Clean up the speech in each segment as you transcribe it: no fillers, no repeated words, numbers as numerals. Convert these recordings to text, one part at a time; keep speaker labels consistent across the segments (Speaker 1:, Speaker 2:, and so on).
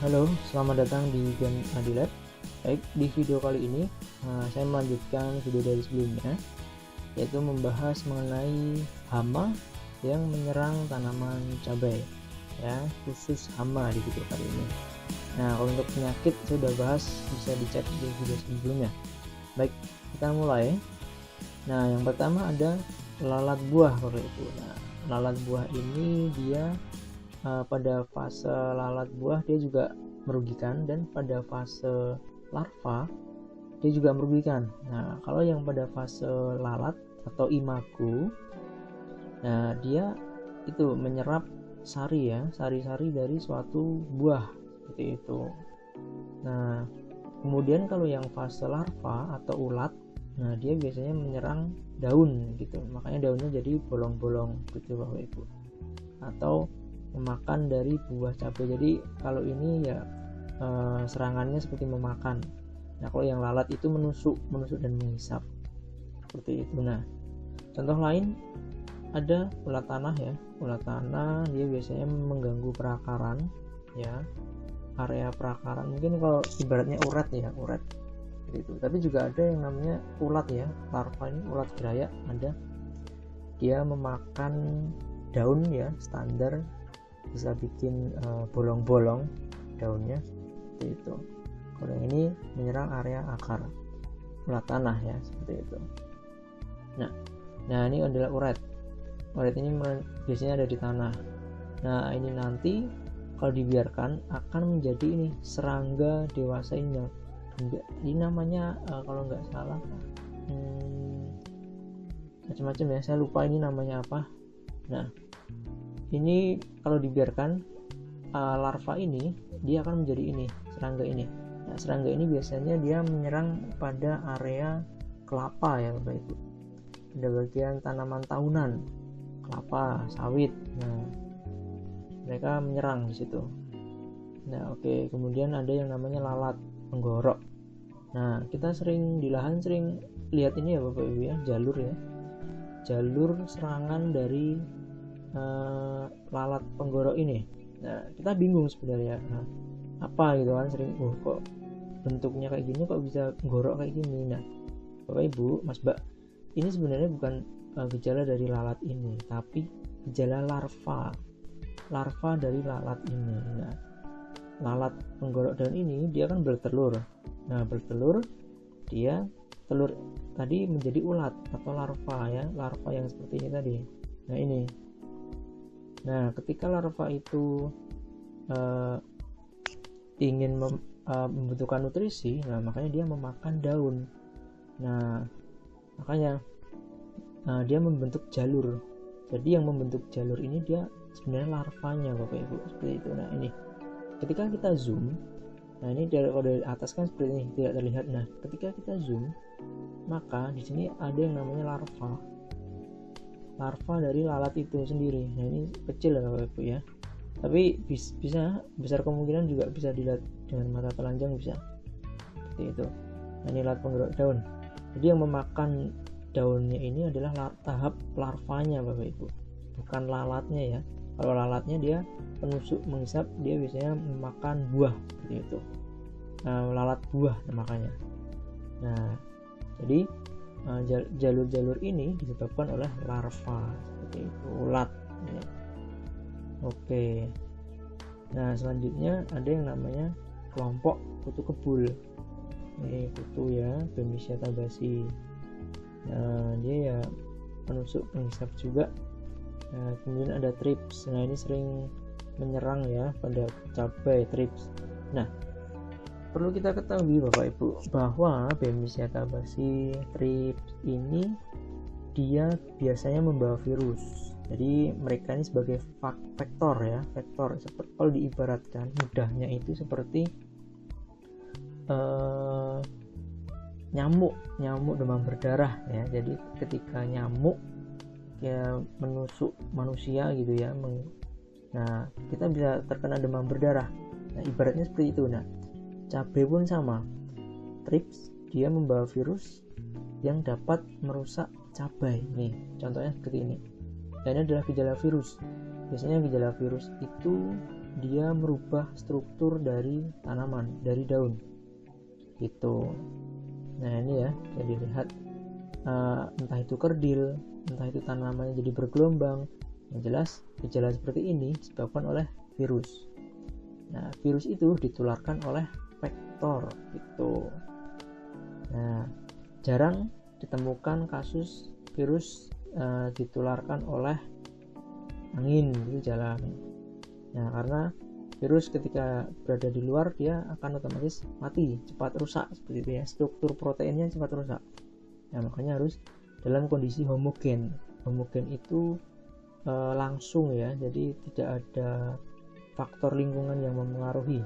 Speaker 1: Halo, selamat datang di Gen Adilab. Baik, di video kali ini saya melanjutkan video dari sebelumnya, yaitu membahas mengenai hama yang menyerang tanaman cabai, ya, khusus hama di video kali ini. Nah, kalau untuk penyakit saya sudah bahas, bisa dicek di video sebelumnya. Baik, kita mulai. Nah, yang pertama ada lalat buah kalau itu. Nah, lalat buah ini dia pada fase lalat buah dia juga merugikan, dan pada fase larva dia juga merugikan. Nah, kalau yang pada fase lalat atau imago, nah dia itu menyerap sari-sari dari suatu buah seperti itu. Nah, kemudian kalau yang fase larva atau ulat, nah dia biasanya menyerang daun gitu, makanya daunnya jadi bolong-bolong gitu Bapak Ibu, atau memakan dari buah cabai. Jadi kalau ini ya serangannya seperti memakan. Nah, kalau yang lalat itu menusuk dan menghisap seperti itu. Nah, contoh lain ada ulat tanah ya. Ulat tanah dia biasanya mengganggu perakaran ya, area perakaran. Mungkin kalau ibaratnya urat gitu. Tapi juga ada yang namanya ulat ya, larva ini ulat geraya ada. Dia memakan daun ya, standar bisa bikin bolong-bolong daunnya seperti itu. Kalau yang ini menyerang area akar, ulat tanah ya, seperti itu. Nah ini adalah uret. Uret ini biasanya ada di tanah. Nah, ini nanti kalau dibiarkan akan menjadi ini serangga dewasa ini. Ini namanya kalau nggak salah macam-macam ya, saya lupa ini namanya apa. Nah, ini kalau dibiarkan larva ini dia akan menjadi ini serangga ini. Nah, serangga ini biasanya dia menyerang pada area kelapa ya Bapak Ibu, pada bagian tanaman tahunan, kelapa sawit. Nah, mereka menyerang di situ. Nah, oke. Kemudian ada yang namanya lalat penggorok. Nah, kita di lahan sering lihat ini ya Bapak Ibu ya, jalur serangan dari lalat penggorok ini. Nah, kita bingung sebenarnya apa gitu kan, sering kok bentuknya kayak gini, kok bisa gorok kayak gini. Nah, Bapak Ibu, Mas Mbak, ini sebenarnya bukan gejala dari lalat ini, tapi gejala larva dari lalat ini. Nah, lalat penggorok daun ini dia kan bertelur. Nah, bertelur, dia telur tadi menjadi ulat atau larva ya, larva yang seperti ini tadi. Nah, ini. Nah, ketika larva itu ingin membutuhkan nutrisi, nah makanya dia memakan daun. Nah, makanya dia membentuk jalur. Jadi yang membentuk jalur ini dia sebenarnya larvanya Bapak Ibu, seperti itu. Nah, ini ketika kita zoom, nah ini dari atas kan seperti ini, tidak terlihat. Nah, ketika kita zoom, maka di sini ada yang namanya larva dari lalat itu sendiri. Nah, ini kecil ya Bapak Ibu ya, tapi bisa besar kemungkinan juga bisa dilihat dengan mata telanjang, bisa seperti itu. Nah, ini lalat penggerak daun. Jadi yang memakan daunnya ini adalah tahap larvanya Bapak Ibu, bukan lalatnya ya. Kalau lalatnya dia penusuk menghisap, dia biasanya memakan buah seperti itu. Lalat buah makanya. Nah, jadi jalur-jalur ini disebabkan oleh larva seperti itu, ulat ya. Oke. Nah, selanjutnya ada yang namanya kelompok kutu kebul. Ini kutu ya, Bemisia tabaci. Nah, dia ya penusuk penghisap juga. Nah, kemudian ada thrips. Nah, ini sering menyerang ya pada cabai, thrips. Nah, perlu kita ketahui Bapak Ibu bahwa Bemisia tabaci, thrips ini dia biasanya membawa virus. Jadi mereka ini sebagai vektor ya, seperti kalau diibaratkan mudahnya itu seperti nyamuk demam berdarah ya. Jadi ketika nyamuk ya menusuk manusia gitu ya, nah kita bisa terkena demam berdarah. Nah, ibaratnya seperti itu. Nah, cabai pun sama, thrips dia membawa virus yang dapat merusak cabai. Nih contohnya seperti ini. Dan ini adalah gejala virus. Biasanya gejala virus itu dia merubah struktur dari tanaman, dari daun gitu. Nah ini ya, jadi lihat entah itu kerdil, entah itu tanamannya jadi bergelombang. Yang jelas gejala seperti ini disebabkan oleh virus. Nah virus itu ditularkan oleh vektor gitu. Nah jarang ditemukan kasus virus ditularkan oleh angin gitu jalan. Nah karena virus ketika berada di luar dia akan otomatis mati, cepat rusak seperti itu ya, struktur proteinnya cepat rusak. Nah makanya harus dalam kondisi homogen. Homogen itu langsung ya, jadi tidak ada faktor lingkungan yang mempengaruhi.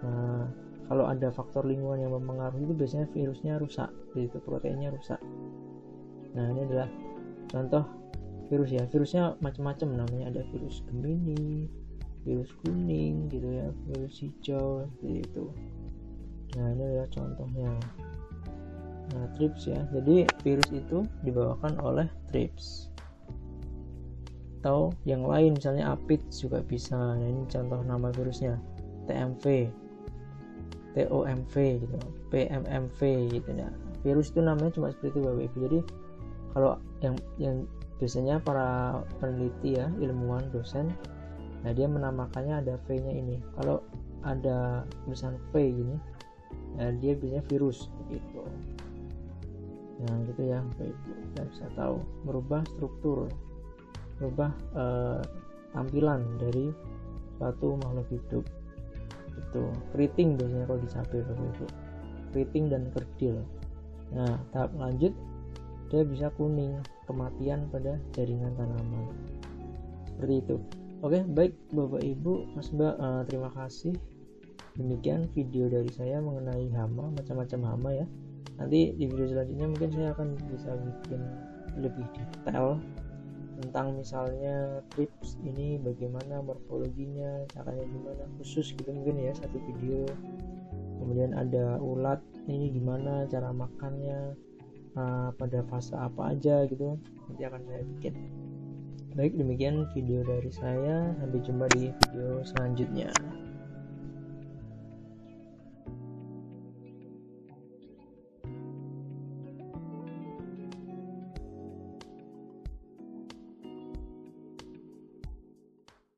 Speaker 1: Nah, kalau ada faktor lingkungan yang mempengaruhi itu biasanya virusnya rusak, itu proteinnya rusak. Nah ini adalah contoh virus ya, virusnya macam-macam namanya, ada virus Gemini, virus kuning gitu ya, virus hijau seperti itu. Nah ini adalah contohnya. Nah thrips ya, jadi virus itu dibawakan oleh thrips atau yang lain, misalnya aphids juga bisa. Nah ini contoh nama virusnya, TMV, TOMV gitu, PMMV gitu. Nah virus itu namanya cuma seperti itu Bapak Ibu. Jadi kalau yang biasanya para peneliti ya, ilmuwan, dosen, nah dia menamakannya ada V-nya ini. Kalau ada tulisan V gini, nah dia biasanya virus gitu. Nah gitu ya Bapak Ibu, kita bisa tahu merubah struktur, merubah tampilan dari suatu makhluk hidup. Itu keriting biasanya kalau dicabai Bapak Ibu, keriting dan kerdil. Nah tahap lanjut dia bisa kuning, kematian pada jaringan tanaman seperti itu. Oke, baik Bapak Ibu, Mas Mbak, terima kasih. Demikian video dari saya mengenai hama, macam-macam hama ya. Nanti di video selanjutnya mungkin saya akan bisa bikin lebih detail tentang misalnya thrips ini bagaimana morfologinya, caranya gimana, khusus gitu mungkin ya, satu video. Kemudian ada ulat, ini gimana cara makannya, pada fase apa aja gitu, nanti akan saya bikin. Baik, demikian video dari saya, sampai jumpa di video selanjutnya.